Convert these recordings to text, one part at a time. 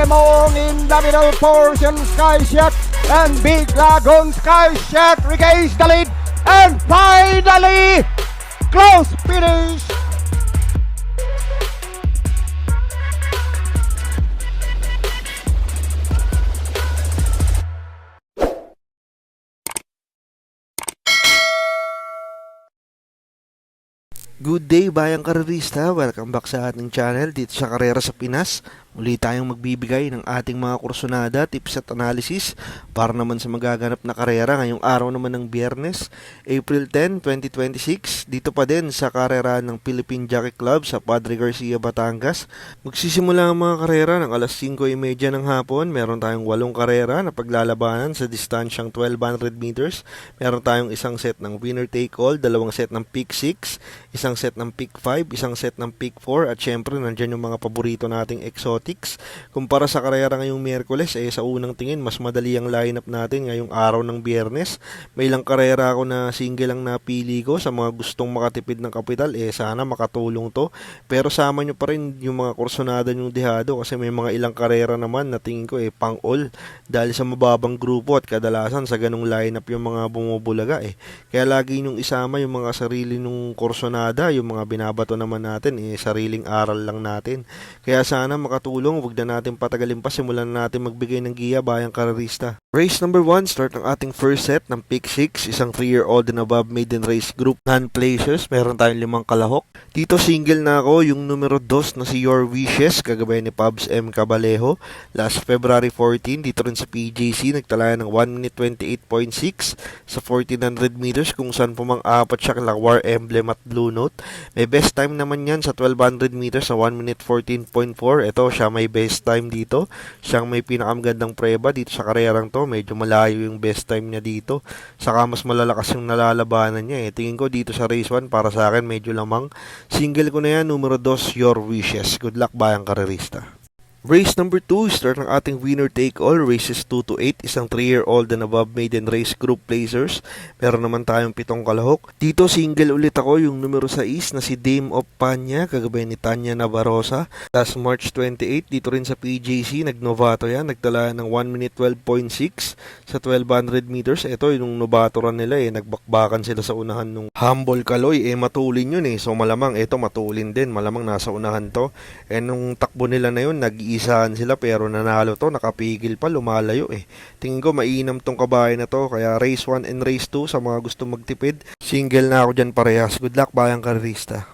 Lemon in the middle portion, Skyshack and Big Lagoon. Skyshack regains the lead and finally close finish. Good day bayang karerista, welcome back sa ating channel dito sa Karera sa Pinas. Muli tayong magbibigay ng ating mga kursunada, tips at analysis para naman sa magaganap na karera ngayong araw naman ng Biyernes, April 10, 2026. Dito pa din sa karera ng Philippine Jockey Club sa Padre Garcia, Batangas. Magsisimula ang mga karera ng alas 5:30 ng hapon. Meron tayong 8 karera na paglalabanan sa distansyang 1200 meters. Meron tayong isang set ng winner take all, 2 set ng pick 6, isang set ng pick 5, isang set ng pick 4 at syempre nandyan yung mga paborito nating exotics. Kumpara sa karera ngayong Miyerkules, sa unang tingin mas madali ang lineup natin ngayong araw ng Biyernes. May ilang karera ako na single lang napili ko sa mga gustong makatipid ng kapital, sana makatulong to. Pero sama nyo pa rin yung mga kursunada nyong dihado kasi may mga ilang karera naman na tingin ko pang all dahil sa mababang grupo at kadalasan sa ganung lineup yung mga bumubulaga Kaya lagi nyong isama yung mga sarili nyong kursunada, yung mga binabato naman natin sariling aral lang natin. Kaya sana makatulong, wag na natin patagalin pa, simulan na natin magbigay ng giya bayang karerista. Race number 1, start ng ating first set ng pick 6, isang 3-year-old and above maiden race group non-placers. Meron tayong 5 kalahok. Dito single na ako yung numero 2 na si Your Wishes, kagabay ni Pabs M. Cabalejo. Last February 14, dito rin sa PJC, nagtala ng 1 minute 28.6 sa 1400 meters kung saan pumang-apat siya kala War Emblem at Blue Note. May best time naman yan sa 1200 meters sa 1 minute 14.4. Ito, siya may best time dito. Siyang may pinakamagandang preba dito sa karerang to. Medyo malayo yung best time niya dito. Saka mas malalakas yung nalalabanan niya Tingin ko dito sa race 1, para sa akin medyo lamang. Single ko na yan, numero 2, Your Wishes. Good luck bayang karerista. Race number 2, start ng ating winner take all, races 2 to 8, isang 3-year-old and above maiden race group placers. Meron naman tayong 7 kalahok. Dito single ulit ako yung numero 6 na si Dame of Panya, kagabay ni Tanya Navarroza. Last March 28, dito rin sa PJC, nagnovato yan, nagtala ng 1 minute 12.6 sa 1200 meters. Ito yung novatoran nila nagbakbakan sila sa unahan nung Humble Kaloy, matulin yun so malamang ito matulin din, malamang nasa unahan to. Nung takbo nila na yun, isahan sila pero nanalo to, nakapigil pa, lumalayo Tingin ko mainam tong kabahay na to, kaya race 1 and race 2 sa mga gusto magtipid. Single na ako dyan parehas. Good luck bayang karerista.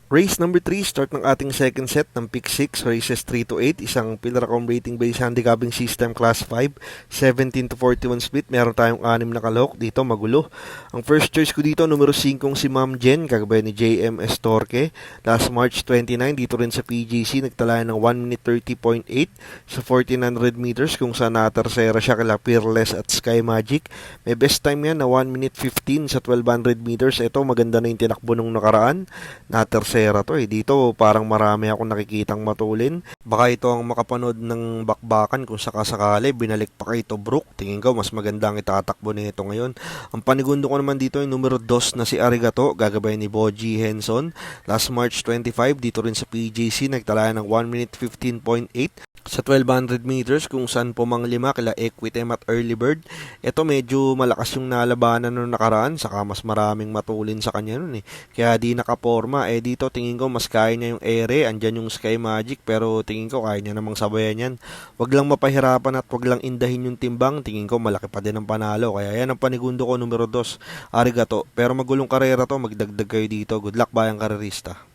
Race number 3, start ng ating second set ng pick 6, races 3 to 8, isang Pilracom rating based handicapping system class 5, 17 to 41 split. Meron tayong 6 na kalahok, dito magulo. Ang first choice ko dito, numero 5 si Ma'am Jen, kagabay ni JM Estorque. Last March 29, dito rin sa PJC, nagtala ng 1 minute 30.8 sa 1400 meters kung saan natarsera siya kala Peerless at Sky Magic. May best time yan na 1 minute 15 sa 1200 meters. Ito maganda na yung tinakbo nung nakaraan, natarsera to Dito parang marami akong nakikitang matulin. Baka ito ang makapanood ng bakbakan kung sakasakali binalik pa kay Tobruk. Tingin ko mas maganda ang itatakbo nito ngayon. Ang panigundo ko naman dito yung numero 2 na si Arigato, gagabay ni Boji Henson. Last March 25, dito rin sa PJC, nagtala ng 1 minute 15.8 sa 1200 meters kung saan pumanglima kila Equitem at Early Bird. Ito medyo malakas yung nalabanan nung nakaraan, saka mas maraming matulin sa kanya nun kaya di nakaporma. Dito tingin ko mas kaya niya yung ere, andyan yung Sky Magic, pero tingin ko kaya niya namang sabayan yan. Wag lang mapahirapan at wag lang indahin yung timbang, tingin ko malaki pa din ang panalo. Kaya yan ang panigundo ko, numero 2 Arigato. Pero magulong karera to, magdagdag kayo dito. Good luck bayang karerista.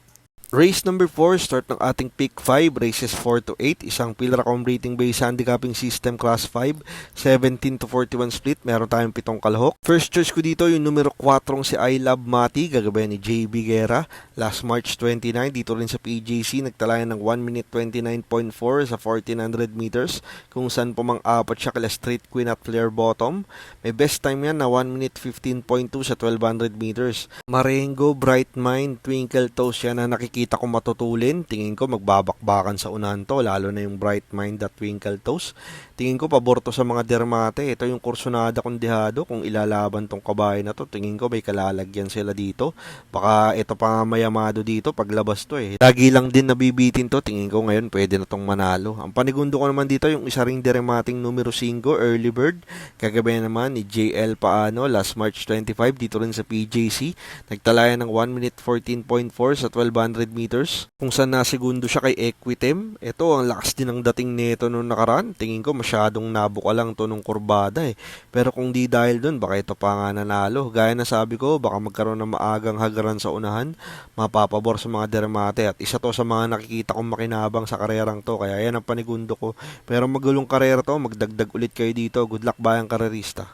Race number 4, start ng ating pick 5, races 4 to 8, isang Pilracom rating based handicapping system class 5, 17 to 41 split. Meron tayong 7 kalahok. First choice ko dito yung numero 4 si I Love Mati, gagabay ni JB Guerra. Last March 29, dito rin sa PJC, nagtala ng 1 minute 29.4 sa 1400 meters kung saan pumang-apat siya kala Street Queen at Flare Bottom. May best time yan na 1 minute 15.2 sa 1200 meters. Marengo, Bright Mind, Twinkle Toes yan na nakikita nakikita ko matutulin. Tingin ko magbabakbakan sa unahan to, lalo na yung Bright Mind at Twinkle Toes. Tingin ko pabor to sa mga dermate. Ito yung Kursunada kong dihado. Kung ilalaban tong kabahay na to, tingin ko may kalalagyan sila dito. Baka ito pa mayamado dito paglabas to eh. Lagi lang din nabibitin to. Tingin ko ngayon pwede na tong manalo. Ang panigundo ko naman dito yung isa ring dermating numero 5, Early Bird. Kagabi naman ni JL Paano last March 25 dito rin sa PJC. Nagtalaya ng 1 minute 14.4 sa 1200 meters. Kung saan nasigundo siya kay Equitem. Ito ang lakas din ng dating neto nung nakaraan. Tingin ko masyadong nabuka lang to nung kurbada eh. Pero kung di dahil dun, baka ito pa nga nanalo. Gaya na sabi ko, baka magkaroon ng maagang hagaran sa unahan, mapapabor sa mga dermate. At isa to sa mga nakikita kong makinabang sa karerang to. Kaya yan ang panigundo ko. Pero magulong karera to, magdagdag ulit kayo dito. Good luck bayang karerista.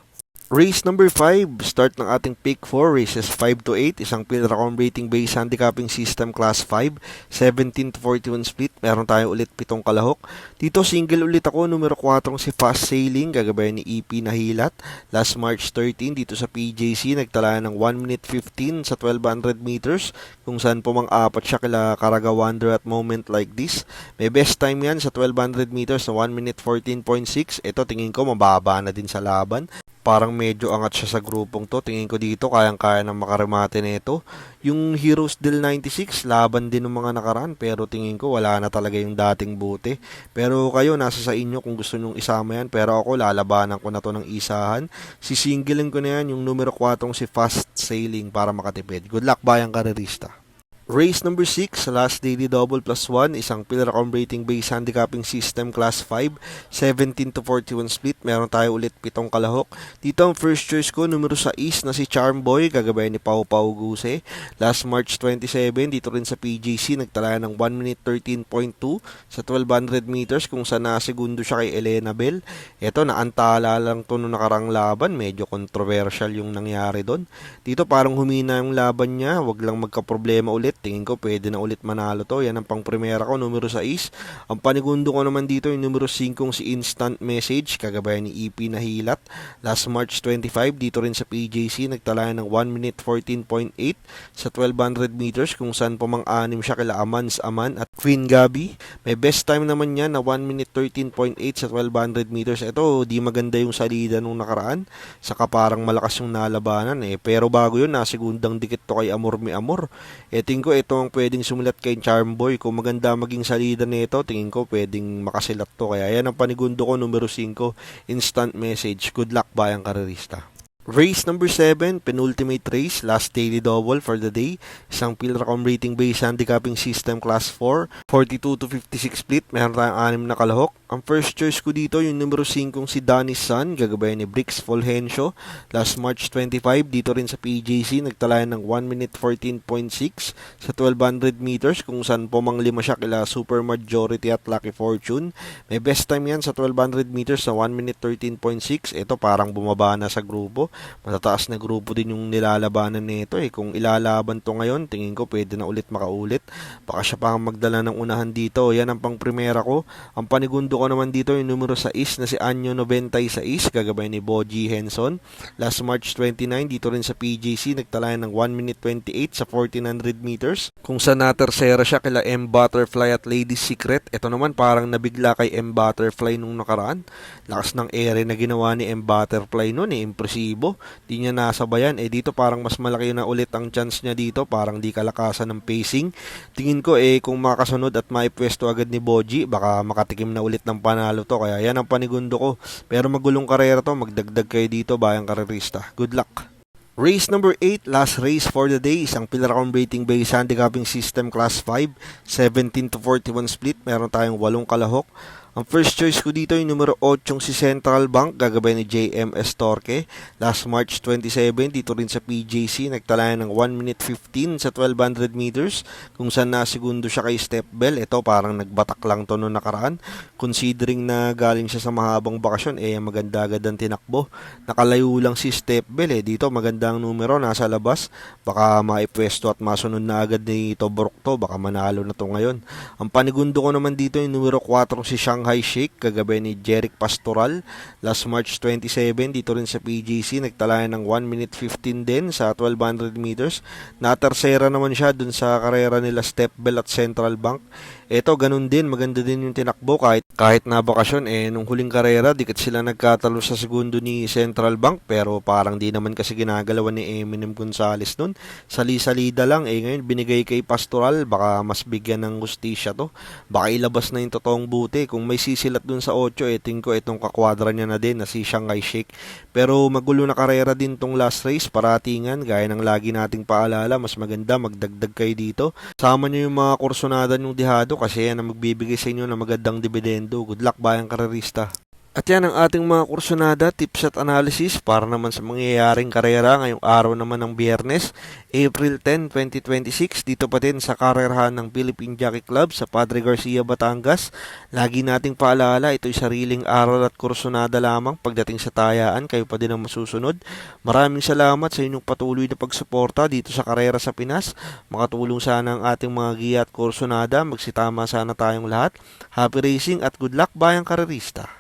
Race number 5, start ng ating pick 4, races 5 to 8, isang Pilracom rating based handicapping system class 5, 17 to 41 split, meron tayo ulit 7 kalahok. Dito single ulit ako, numero 4 si Fast Sailing, gagabayan ni EP na hilat, last March 13 dito sa PJC, nagtala ng 1 minute 15 sa 1200 meters, kung saan pumang-apat siya kila Caraga Wonder at Moment Like This. May best time yan sa 1200 meters na 1 minute 14.6, ito tingin ko mababa na din sa laban. Parang medyo angat siya sa grupong to. Tingin ko dito, kayang-kaya ng makaremate nito. Yung Heroes Del 96, laban din ng mga nakaraan. Pero tingin ko, wala na talaga yung dating buti. Pero kayo, nasa sa inyo kung gusto nyong isama yan. Pero ako, lalabanan ko na to ng isahan. Sisingilin ko na yan yung numero 4 si Fast Sailing para makatipid. Good luck, bayang karerista. Race number 6, last daily double plus 1, isang Pilracom rating based handicapping system class 5, 17 to 41 split, meron tayo ulit 7 kalahok. Dito ang first choice ko, numero 6 na si Charmboy, gagabayan ni Pau Pau Guse. Last March 27, dito rin sa PJC, nagtalaya ng 1 minute 13.2 sa 1200 meters, kung saan segundo siya kay Elena Bell. Ito, naantala lang to nung nakarang laban, medyo controversial yung nangyari doon. Dito parang humina yung laban niya, wag lang magka-problema ulit. Tingin ko pwede na ulit manalo to. Yan ang pang primera ko, numero 6. Ang panigundo ko naman dito yung numero 5 si Instant Message, kagabayan ni EP na hilat. Last March 25 dito rin sa PJC, nagtalaya ng 1 minute 14.8 sa 1200 meters, kung saan pumang-anim siya kila Amans Aman at Queen Gabi. May best time naman niya na 1 minute 13.8 sa 1200 meters. Ito, di maganda yung salida nung nakaraan. Saka parang malakas yung nalabanan eh. Pero bago yun, nasigundang dikit to kay Amor Mi Amor. Tingin ko ito ang pwedeng sumulat kay Charmboy. Kung maganda maging salida nito, tingin ko pwedeng makasilat to. Kaya yan ang panigundo ko, numero 5, Instant Message. Good luck bayang karerista. Race number 7, penultimate race, last daily double for the day. Isang Pilracom rating based handicapping system class 4, 42 to 56 split, meron tayong 6 na kalahok. Ang first choice ko dito yung numero 5 si Danny San, gagabayan ni Brix Fulgencio. Last March 25 dito rin sa PJC, nagtalaya ng 1 minute 14.6 sa 1200 meters, kung saan pumanglima siya kila Super Majority at Lucky Fortune. May best time yan sa 1200 meters na 1 minute 13.6. Ito parang bumaba na sa grupo. Matataas na grupo din yung nilalabanan nito eh. Kung ilalaban to ngayon, tingin ko pwede na ulit makaulit. Baka siya pa magdala ng unahan dito. Yan ang pang primera ko. Ang panigundo ko naman dito yung numero 6 na si Anyo 96, gagabay ni Boji Henson. Last March 29 dito rin sa PJC, nagtalaya ng 1 minute 28 sa 1400 meters, kung saan na-tersera siya kila M Butterfly at Lady Secret. Ito naman parang nabigla kay M Butterfly nung nakaraan. Lakas ng ere na ginawa ni M Butterfly noon eh, impresibo. Di niya nasabayan. Dito parang mas malaki na ulit ang chance niya dito. Parang di kalakasan ng pacing. Tingin ko kung makasunod at maipwesto agad ni Boji, baka makatikim na ulit ng panalo to. Kaya yan ang panigundo ko. Pero magulong karera to. Magdagdag kayo dito bayang karerista. Good luck! Race number 8, last race for the day, isang Pilracom rating based handicapping system class 5, 17 to 41 split, meron tayong 8 kalahok. Ang first choice ko dito yung numero 8 si Central Bank, gagabay ni JM Estorque. Last March 27, dito rin sa PJC, nagtalaya ng 1 minute 15 sa 1200 meters, kung saan nasigundo siya kay Step Bell. Ito parang nagbatak lang to noong nakaraan. Considering na galing siya sa mahabang bakasyon, maganda agad ang tinakbo. Nakalayo lang si Step Bell dito magandang numero, nasa labas. Baka maipwesto at masunod na agad ni Toborok to, baka manalo na to ngayon. Ang panigundo ko naman dito yung numero 4 si Shang Shanghai Sheikh, kagabi ni Jeric Pastoral. Last March 27, dito rin sa PGC, nagtala ng 1 minute 15 din sa 1200 meters. Natersera naman siya dun sa karera nila Stepbell at Central Bank. Ito, ganun din, maganda din yung tinakbo kahit na bakasyon. Nung huling karera, dikit sila nagkatalo sa segundo ni Central Bank, pero parang di naman kasi ginagalawan ni Eminem Gonzalez nun. Sali-salida lang, ngayon binigay kay Pastoral, baka mas bigyan ng hustisya to. Baka ilabas na yung totoong buti. Kung may sisilat dun sa 8, tingin ko itong kakwadra niya na din na si Shanghai Sheikh. Pero magulo na karera din tong last race, paratingan, gaya ng lagi nating paalala, mas maganda magdagdag kayo dito. Sama nyo yung mga kursonada yung dihado kasi yan ang magbibigay sa inyo ng magandang dividendo. Good luck bayang karerista. At yan ang ating mga kursonada, tips at analysis para naman sa mangyayaring karera ngayong araw naman ng Biyernes, April 10, 2026, dito pa din sa karerahan ng Philippine Jockey Club sa Padre Garcia, Batangas. Lagi nating paalala, ito'y sariling aral at kursonada lamang. Pagdating sa tayaan, kayo pa din ang masusunod. Maraming salamat sa inyong patuloy na pagsuporta dito sa Karera sa Pinas. Makatulong sana ang ating mga giya at kursonada. Magsitama sana tayong lahat. Happy racing at good luck bayang karerista.